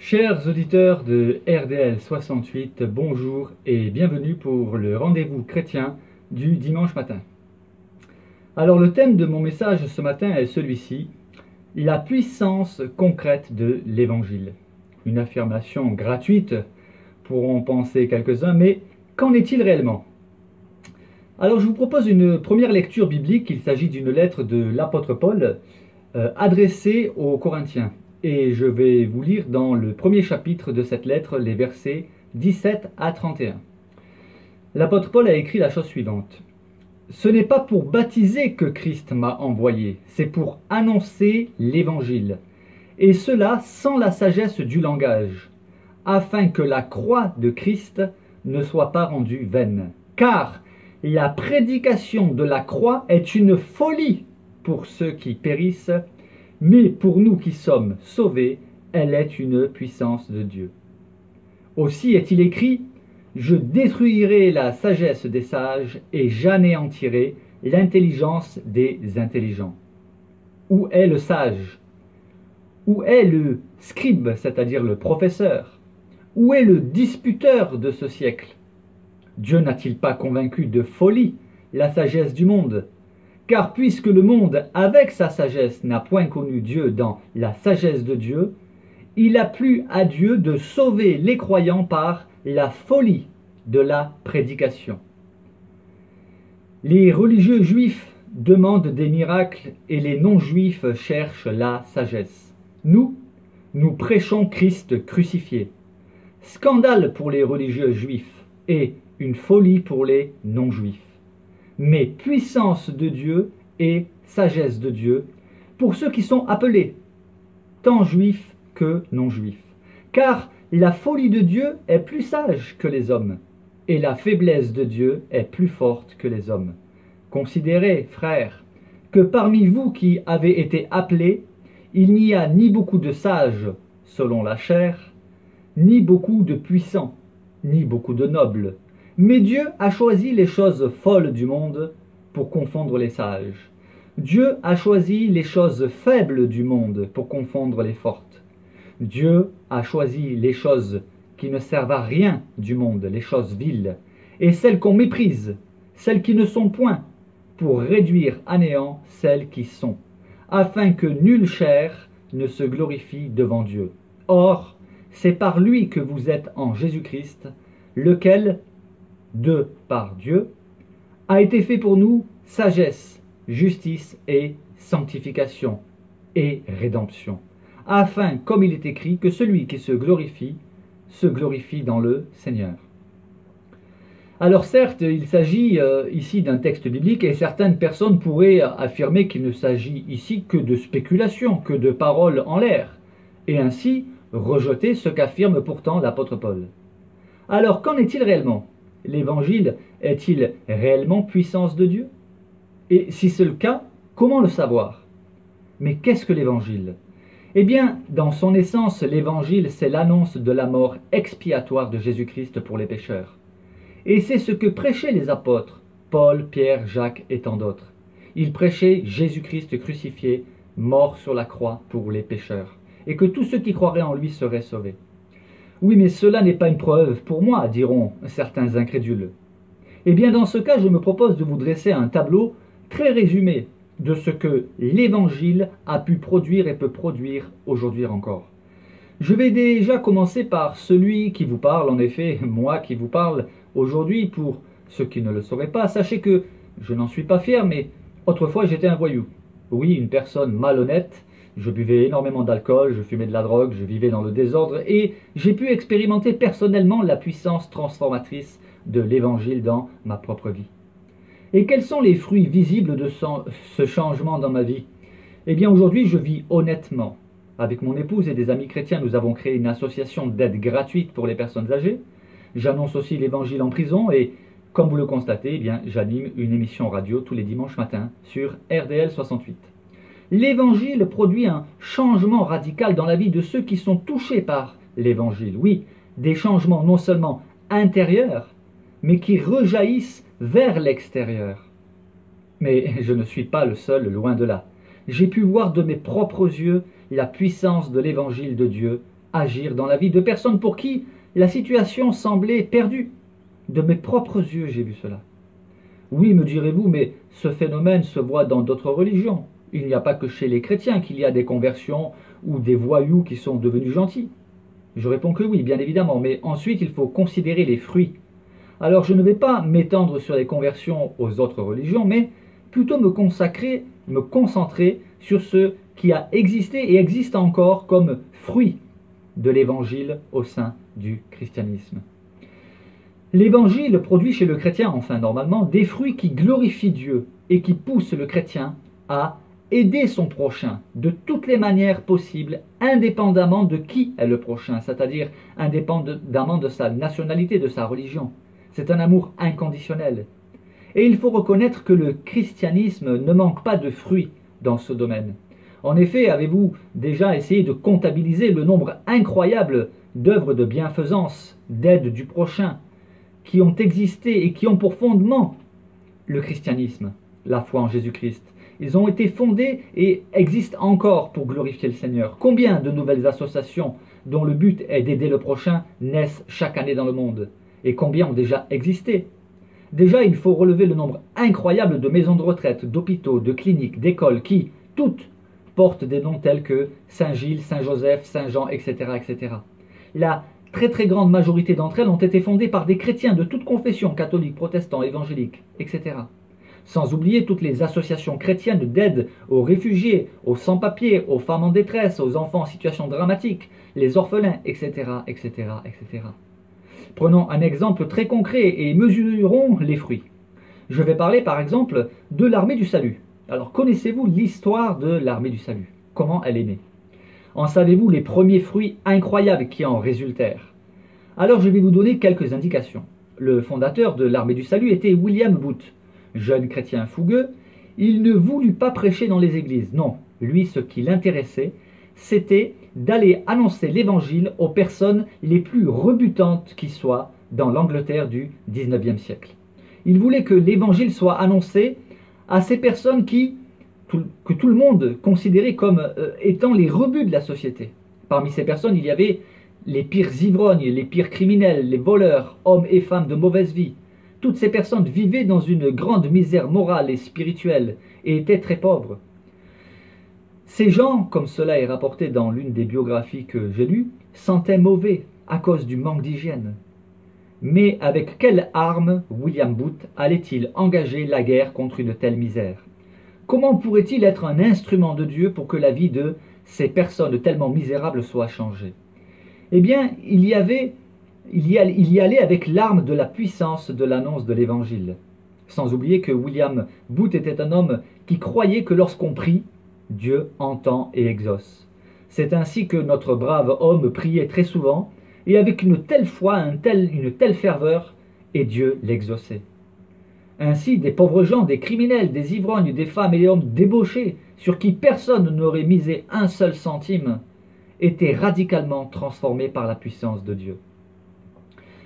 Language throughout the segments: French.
Chers auditeurs de RDL 68, bonjour et bienvenue pour le rendez-vous chrétien du dimanche matin. Alors le thème de mon message ce matin est celui-ci, la puissance concrète de l'Évangile. Une affirmation gratuite, pourront penser quelques-uns, mais qu'en est-il réellement? Alors je vous propose une première lecture biblique, il s'agit d'une lettre de l'apôtre Paul adressée aux Corinthiens. Et je vais vous lire dans le premier chapitre de cette lettre les versets 17 à 31. L'apôtre Paul a écrit la chose suivante. « Ce n'est pas pour baptiser que Christ m'a envoyé, c'est pour annoncer l'Évangile, et cela sans la sagesse du langage, afin que la croix de Christ ne soit pas rendue vaine. Car la prédication de la croix est une folie pour ceux qui périssent, mais pour nous qui sommes sauvés, elle est une puissance de Dieu. Aussi est-il écrit, « Je détruirai la sagesse des sages et j'anéantirai l'intelligence des intelligents. » Où est le sage? Où est le scribe, c'est-à-dire le professeur? Où est le disputeur de ce siècle? Dieu n'a-t-il pas convaincu de folie la sagesse du monde? Car puisque le monde, avec sa sagesse, n'a point connu Dieu dans la sagesse de Dieu, il a plu à Dieu de sauver les croyants par la folie de la prédication. Les religieux juifs demandent des miracles et les non-juifs cherchent la sagesse. Nous prêchons Christ crucifié. Scandale pour les religieux juifs et une folie pour les non-juifs. Mais puissance de Dieu et sagesse de Dieu pour ceux qui sont appelés, tant juifs que non-juifs. Car la folie de Dieu est plus sage que les hommes, et la faiblesse de Dieu est plus forte que les hommes. Considérez, frères, que parmi vous qui avez été appelés, il n'y a ni beaucoup de sages selon la chair, ni beaucoup de puissants, ni beaucoup de nobles. Mais Dieu a choisi les choses folles du monde pour confondre les sages. Dieu a choisi les choses faibles du monde pour confondre les fortes. Dieu a choisi les choses qui ne servent à rien du monde, les choses viles, et celles qu'on méprise, celles qui ne sont point, pour réduire à néant celles qui sont, afin que nulle chair ne se glorifie devant Dieu. Or, c'est par lui que vous êtes en Jésus-Christ, lequel, par Dieu, a été fait pour nous sagesse, justice et sanctification et rédemption, afin, comme il est écrit, que celui qui se glorifie dans le Seigneur. Alors certes, il s'agit ici d'un texte biblique et certaines personnes pourraient affirmer qu'il ne s'agit ici que de spéculation, que de paroles en l'air, et ainsi rejeter ce qu'affirme pourtant l'apôtre Paul. Alors qu'en est-il réellement? L'Évangile est-il réellement puissance de Dieu? Et si c'est le cas, comment le savoir? Mais qu'est-ce que l'Évangile? Eh bien, dans son essence, l'Évangile, c'est l'annonce de la mort expiatoire de Jésus-Christ pour les pécheurs. Et c'est ce que prêchaient les apôtres, Paul, Pierre, Jacques et tant d'autres. Ils prêchaient Jésus-Christ crucifié, mort sur la croix pour les pécheurs, et que tous ceux qui croiraient en lui seraient sauvés. Oui, mais cela n'est pas une preuve pour moi, diront certains incrédules. Eh bien, dans ce cas, je me propose de vous dresser un tableau très résumé de ce que l'Évangile a pu produire et peut produire aujourd'hui encore. Je vais déjà commencer par celui qui vous parle, en effet, moi qui vous parle aujourd'hui. Pour ceux qui ne le sauraient pas, sachez que je n'en suis pas fier, mais autrefois j'étais un voyou. Oui, une personne malhonnête. Je buvais énormément d'alcool, je fumais de la drogue, je vivais dans le désordre et j'ai pu expérimenter personnellement la puissance transformatrice de l'Évangile dans ma propre vie. Et quels sont les fruits visibles de ce changement dans ma vie? Eh bien aujourd'hui je vis honnêtement. Avec mon épouse et des amis chrétiens, nous avons créé une association d'aide gratuite pour les personnes âgées. J'annonce aussi l'Évangile en prison et, comme vous le constatez, eh bien, j'anime une émission radio tous les dimanches matins sur RDL 68. L'Évangile produit un changement radical dans la vie de ceux qui sont touchés par l'Évangile. Oui, des changements non seulement intérieurs, mais qui rejaillissent vers l'extérieur. Mais je ne suis pas le seul, loin de là. J'ai pu voir de mes propres yeux la puissance de l'Évangile de Dieu agir dans la vie de personnes pour qui la situation semblait perdue. De mes propres yeux, j'ai vu cela. Oui, me direz-vous, mais ce phénomène se voit dans d'autres religions. Il n'y a pas que chez les chrétiens qu'il y a des conversions ou des voyous qui sont devenus gentils. Je réponds que oui, bien évidemment, mais ensuite il faut considérer les fruits. Alors je ne vais pas m'étendre sur les conversions aux autres religions, mais plutôt me concentrer sur ce qui a existé et existe encore comme fruit de l'évangile au sein du christianisme. L'évangile produit chez le chrétien, enfin normalement, des fruits qui glorifient Dieu et qui poussent le chrétien à aider son prochain de toutes les manières possibles, indépendamment de qui est le prochain, c'est-à-dire indépendamment de sa nationalité, de sa religion. C'est un amour inconditionnel. Et il faut reconnaître que le christianisme ne manque pas de fruits dans ce domaine. En effet, avez-vous déjà essayé de comptabiliser le nombre incroyable d'œuvres de bienfaisance, d'aide du prochain, qui ont existé et qui ont pour fondement le christianisme, la foi en Jésus-Christ. Ils ont été fondés et existent encore pour glorifier le Seigneur. Combien de nouvelles associations dont le but est d'aider le prochain naissent chaque année dans le monde? Et combien ont déjà existé? Déjà, il faut relever le nombre incroyable de maisons de retraite, d'hôpitaux, de cliniques, d'écoles qui, toutes, portent des noms tels que Saint-Gilles, Saint-Joseph, Saint-Jean, etc., etc. La très grande majorité d'entre elles ont été fondées par des chrétiens de toutes confessions, catholiques, protestants, évangéliques, etc. Sans oublier toutes les associations chrétiennes d'aide aux réfugiés, aux sans-papiers, aux femmes en détresse, aux enfants en situation dramatique, les orphelins, etc., etc., etc. Prenons un exemple très concret et mesurons les fruits. Je vais parler par exemple de l'armée du salut. Alors connaissez-vous l'histoire de l'armée du salut? Comment elle est née? En savez-vous les premiers fruits incroyables qui en résultèrent? Alors je vais vous donner quelques indications. Le fondateur de l'armée du salut était William Booth. Jeune chrétien fougueux, il ne voulut pas prêcher dans les églises. Non, lui, ce qui l'intéressait, c'était d'aller annoncer l'évangile aux personnes les plus rebutantes qui soient dans l'Angleterre du XIXe siècle. Il voulait que l'évangile soit annoncé à ces personnes que tout le monde considérait comme étant les rebuts de la société. Parmi ces personnes, il y avait les pires ivrognes, les pires criminels, les voleurs, hommes et femmes de mauvaise vie. Toutes ces personnes vivaient dans une grande misère morale et spirituelle et étaient très pauvres. Ces gens, comme cela est rapporté dans l'une des biographies que j'ai lues, sentaient mauvais à cause du manque d'hygiène. Mais avec quelle arme William Booth allait-il engager la guerre contre une telle misère? Comment pourrait-il être un instrument de Dieu pour que la vie de ces personnes tellement misérables soit changée? Eh bien, il y allait avec l'arme de la puissance de l'annonce de l'Évangile. Sans oublier que William Booth était un homme qui croyait que lorsqu'on prie, Dieu entend et exauce. C'est ainsi que notre brave homme priait très souvent, et avec une telle foi, une telle ferveur, et Dieu l'exauçait. Ainsi, des pauvres gens, des criminels, des ivrognes, des femmes et des hommes débauchés, sur qui personne n'aurait misé un seul centime, étaient radicalement transformés par la puissance de Dieu.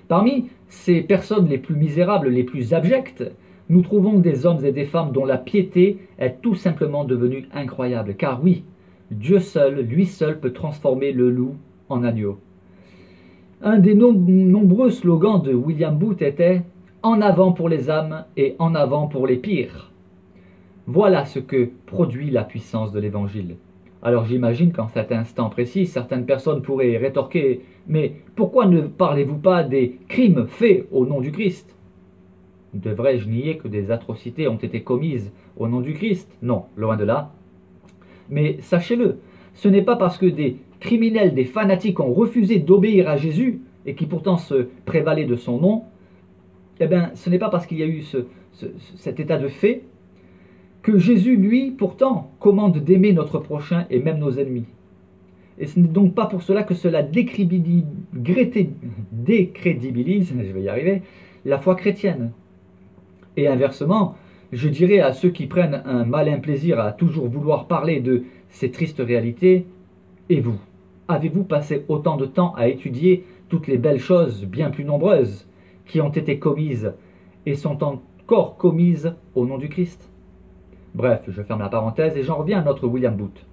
Parmi ces personnes les plus misérables, les plus abjectes, nous trouvons des hommes et des femmes dont la piété est tout simplement devenue incroyable. Car oui, Dieu seul, lui seul, peut transformer le loup en agneau. Un des nombreux slogans de William Booth était « En avant pour les âmes et en avant pour les pires ». Voilà ce que produit la puissance de l'Évangile. Alors j'imagine qu'en cet instant précis, certaines personnes pourraient rétorquer « Mais pourquoi ne parlez-vous pas des crimes faits au nom du Christ ?» Devrais-je nier que des atrocités ont été commises au nom du Christ? Non, loin de là. Mais sachez-le, ce n'est pas parce que des criminels, des fanatiques ont refusé d'obéir à Jésus, et qui pourtant se prévalaient de son nom, eh bien, ce n'est pas parce qu'il y a eu cet état de fait, que Jésus, lui, pourtant, commande d'aimer notre prochain et même nos ennemis. Et ce n'est donc pas pour cela que cela décrédibilise, je vais y arriver, la foi chrétienne. Et inversement, je dirais à ceux qui prennent un malin plaisir à toujours vouloir parler de ces tristes réalités, et vous, avez-vous passé autant de temps à étudier toutes les belles choses, bien plus nombreuses, qui ont été commises et sont encore commises au nom du Christ? Bref, je ferme la parenthèse et j'en reviens à notre William Booth.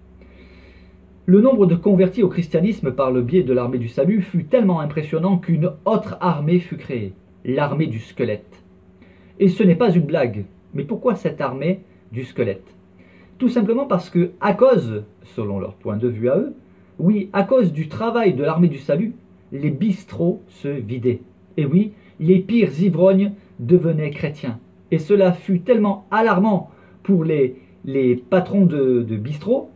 Le nombre de convertis au christianisme par le biais de l'armée du salut fut tellement impressionnant qu'une autre armée fut créée, l'armée du squelette. Et ce n'est pas une blague, mais pourquoi cette armée du squelette? Tout simplement parce que, à cause, selon leur point de vue à eux, oui, à cause du travail de l'armée du salut, les bistrots se vidaient. Et oui, les pires ivrognes devenaient chrétiens. Et cela fut tellement alarmant pour les patrons de bistrots,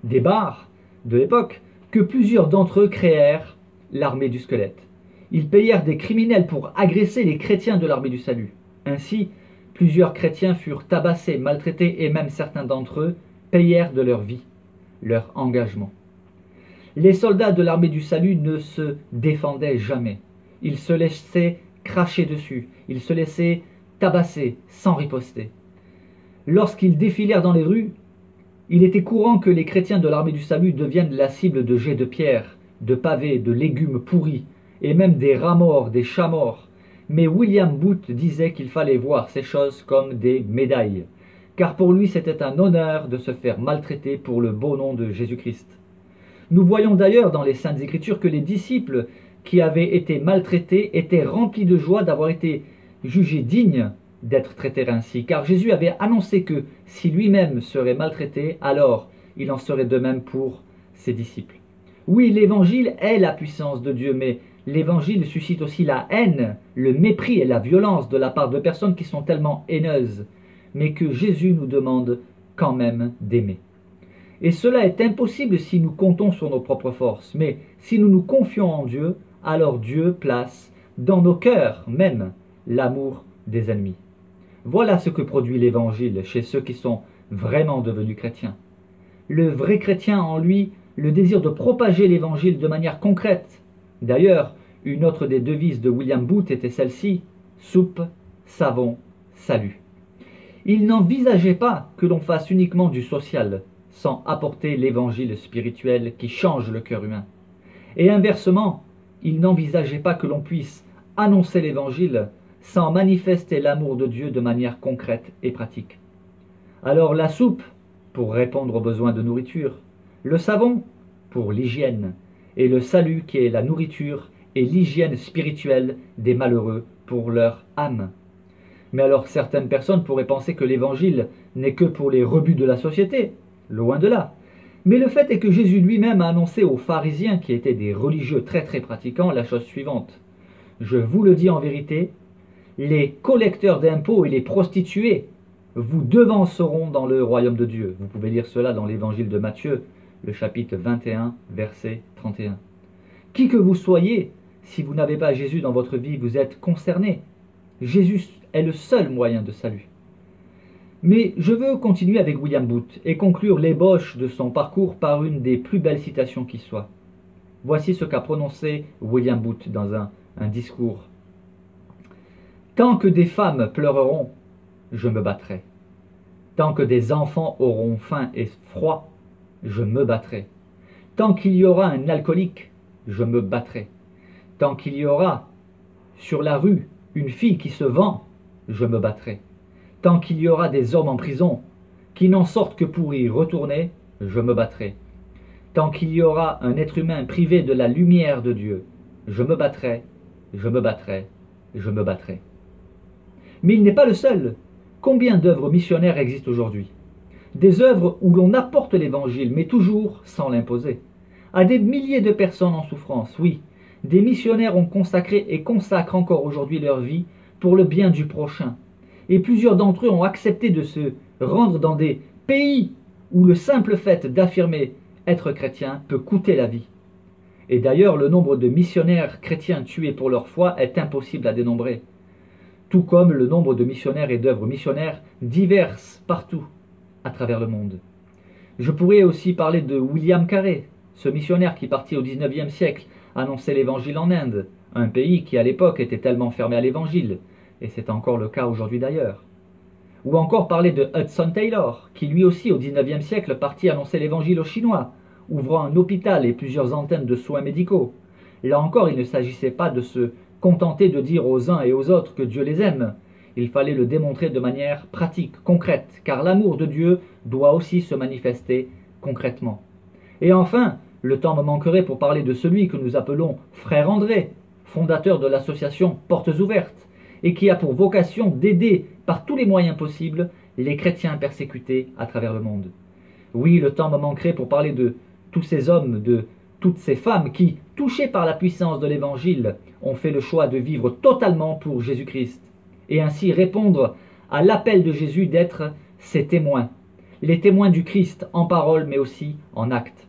des bars de l'époque, que plusieurs d'entre eux créèrent l'armée du squelette. Ils payèrent des criminels pour agresser les chrétiens de l'armée du salut. Ainsi, plusieurs chrétiens furent tabassés, maltraités et même certains d'entre eux payèrent de leur vie, leur engagement. Les soldats de l'armée du salut ne se défendaient jamais. Ils se laissaient cracher dessus, ils se laissaient tabasser sans riposter. Lorsqu'ils défilèrent dans les rues, il était courant que les chrétiens de l'armée du salut deviennent la cible de jets de pierre, de pavés, de légumes pourris, et même des rats morts, des chats morts. Mais William Booth disait qu'il fallait voir ces choses comme des médailles, car pour lui c'était un honneur de se faire maltraiter pour le beau nom de Jésus-Christ. Nous voyons d'ailleurs dans les Saintes Écritures que les disciples qui avaient été maltraités étaient remplis de joie d'avoir été jugés dignes d'être traités ainsi, car Jésus avait annoncé que si lui-même serait maltraité, alors il en serait de même pour ses disciples. Oui, l'évangile est la puissance de Dieu, mais l'évangile suscite aussi la haine, le mépris et la violence de la part de personnes qui sont tellement haineuses, mais que Jésus nous demande quand même d'aimer. Et cela est impossible si nous comptons sur nos propres forces, mais si nous nous confions en Dieu, alors Dieu place dans nos cœurs même l'amour des ennemis. Voilà ce que produit l'évangile chez ceux qui sont vraiment devenus chrétiens. Le vrai chrétien en lui, le désir de propager l'évangile de manière concrète. D'ailleurs, une autre des devises de William Booth était celle-ci: soupe, savon, salut. Il n'envisageait pas que l'on fasse uniquement du social, sans apporter l'évangile spirituel qui change le cœur humain. Et inversement, il n'envisageait pas que l'on puisse annoncer l'évangile sans manifester l'amour de Dieu de manière concrète et pratique. Alors la soupe, pour répondre aux besoins de nourriture, le savon, pour l'hygiène, et le salut qui est la nourriture et l'hygiène spirituelle des malheureux pour leur âme. Mais alors certaines personnes pourraient penser que l'évangile n'est que pour les rebuts de la société, loin de là. Mais le fait est que Jésus lui-même a annoncé aux pharisiens, qui étaient des religieux très pratiquants, la chose suivante: je vous le dis en vérité, les collecteurs d'impôts et les prostituées vous devanceront dans le royaume de Dieu. Vous pouvez lire cela dans l'évangile de Matthieu, le chapitre 21, verset 31. Qui que vous soyez, si vous n'avez pas Jésus dans votre vie, vous êtes concerné. Jésus est le seul moyen de salut. Mais je veux continuer avec William Booth et conclure l'ébauche de son parcours par une des plus belles citations qui soit. Voici ce qu'a prononcé William Booth dans un discours. Tant que des femmes pleureront, je me battrai. Tant que des enfants auront faim et froid, je me battrai. Tant qu'il y aura un alcoolique, je me battrai. Tant qu'il y aura sur la rue une fille qui se vend, je me battrai. Tant qu'il y aura des hommes en prison qui n'en sortent que pour y retourner, je me battrai. Tant qu'il y aura un être humain privé de la lumière de Dieu, je me battrai, je me battrai, je me battrai. Mais il n'est pas le seul. Combien d'œuvres missionnaires existent aujourd'hui? Des œuvres où l'on apporte l'évangile, mais toujours sans l'imposer. À des milliers de personnes en souffrance, oui. Des missionnaires ont consacré et consacrent encore aujourd'hui leur vie pour le bien du prochain. Et plusieurs d'entre eux ont accepté de se rendre dans des pays où le simple fait d'affirmer être chrétien peut coûter la vie. Et d'ailleurs, le nombre de missionnaires chrétiens tués pour leur foi est impossible à dénombrer. Tout comme le nombre de missionnaires et d'œuvres missionnaires diverses partout à travers le monde. Je pourrais aussi parler de William Carey, ce missionnaire qui partit au XIXe siècle annoncer l'évangile en Inde, un pays qui à l'époque était tellement fermé à l'évangile, et c'est encore le cas aujourd'hui d'ailleurs. Ou encore parler de Hudson Taylor, qui lui aussi au XIXe siècle partit annoncer l'évangile aux Chinois, ouvrant un hôpital et plusieurs antennes de soins médicaux. Là encore, il ne s'agissait pas de se contenter de dire aux uns et aux autres que Dieu les aime. Il fallait le démontrer de manière pratique, concrète, car l'amour de Dieu doit aussi se manifester concrètement. Et enfin, le temps me manquerait pour parler de celui que nous appelons Frère André, fondateur de l'association Portes Ouvertes, et qui a pour vocation d'aider par tous les moyens possibles les chrétiens persécutés à travers le monde. Oui, le temps me manquerait pour parler de tous ces hommes, de toutes ces femmes qui, touchés par la puissance de l'Évangile, ont fait le choix de vivre totalement pour Jésus-Christ, et ainsi répondre à l'appel de Jésus d'être ses témoins, les témoins du Christ en parole mais aussi en acte.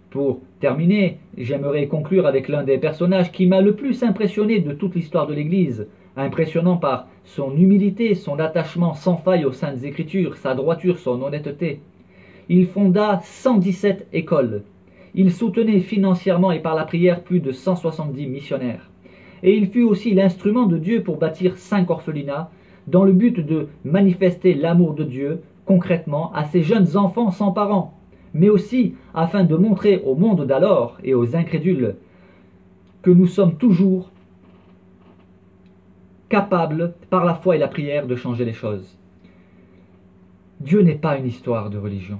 Pour terminer, j'aimerais conclure avec l'un des personnages qui m'a le plus impressionné de toute l'histoire de l'Église, impressionnant par son humilité, son attachement sans faille aux Saintes Écritures, sa droiture, son honnêteté. Il fonda 117 écoles. Il soutenait financièrement et par la prière plus de 170 missionnaires. Et il fut aussi l'instrument de Dieu pour bâtir 5 orphelinats, dans le but de manifester l'amour de Dieu concrètement à ces jeunes enfants sans parents, mais aussi afin de montrer au monde d'alors et aux incrédules que nous sommes toujours capables, par la foi et la prière, de changer les choses. Dieu n'est pas une histoire de religion.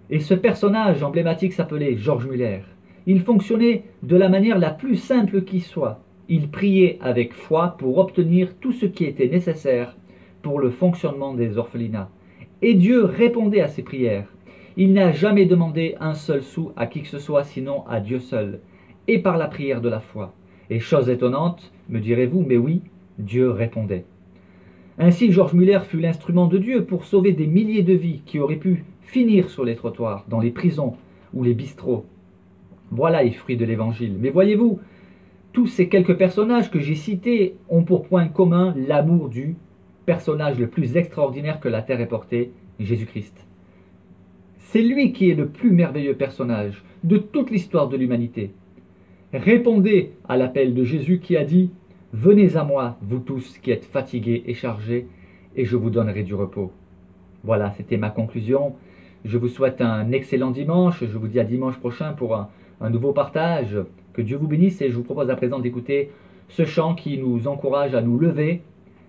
Et ce personnage emblématique s'appelait George Muller. Il fonctionnait de la manière la plus simple qui soit. Il priait avec foi pour obtenir tout ce qui était nécessaire pour le fonctionnement des orphelinats. Et Dieu répondait à ses prières. Il n'a jamais demandé un seul sou à qui que ce soit, sinon à Dieu seul, et par la prière de la foi. Et chose étonnante, me direz-vous, mais oui, Dieu répondait. Ainsi, George Muller fut l'instrument de Dieu pour sauver des milliers de vies qui auraient pu finir sur les trottoirs, dans les prisons ou les bistrots. Voilà les fruits de l'Évangile. Mais voyez-vous, tous ces quelques personnages que j'ai cités ont pour point commun l'amour du personnage le plus extraordinaire que la terre ait porté, Jésus-Christ. C'est lui qui est le plus merveilleux personnage de toute l'histoire de l'humanité. Répondez à l'appel de Jésus qui a dit « Venez à moi, vous tous qui êtes fatigués et chargés, et je vous donnerai du repos. » Voilà, c'était ma conclusion. Je vous souhaite un excellent dimanche. Je vous dis à dimanche prochain pour un nouveau partage. Que Dieu vous bénisse et je vous propose à présent d'écouter ce chant qui nous encourage à nous lever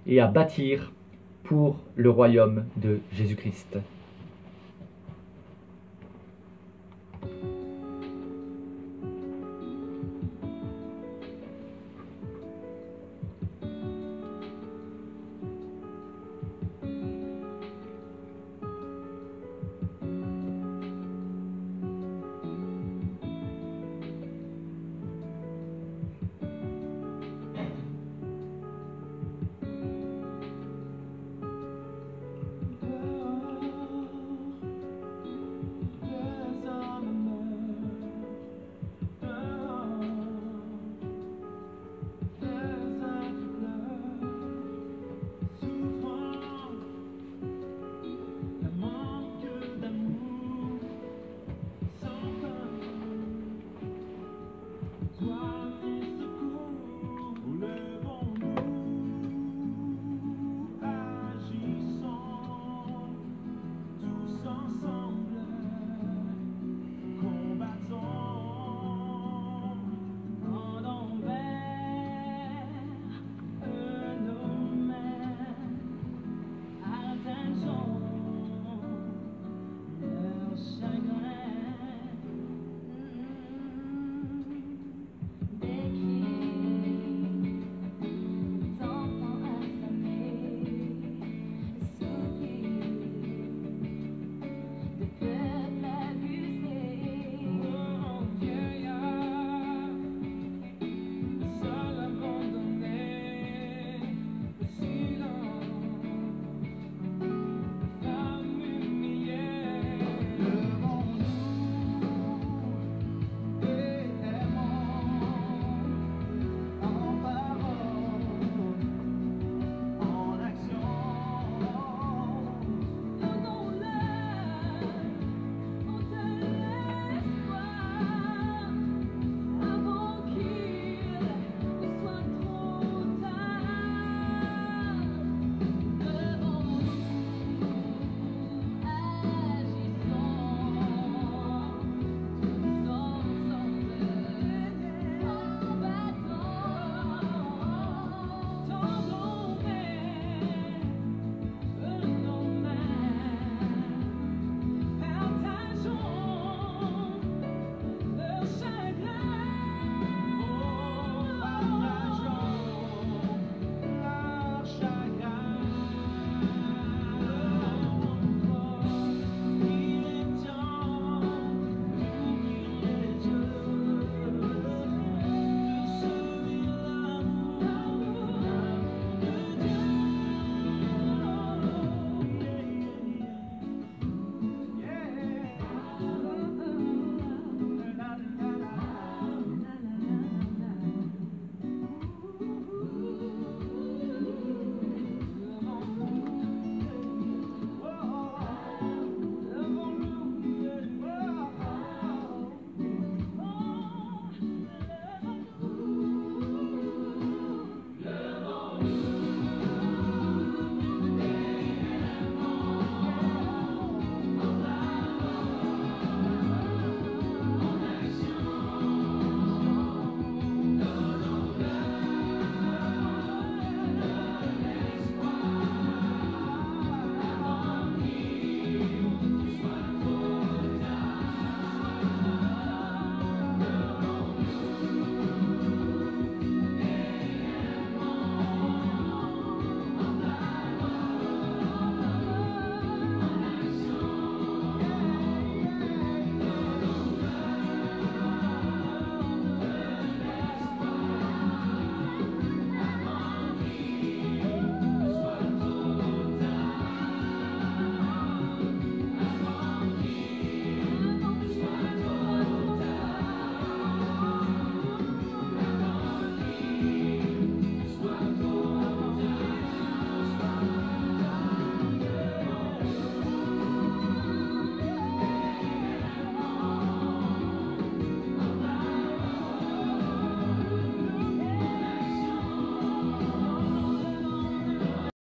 et à bâtir pour le royaume de Jésus-Christ.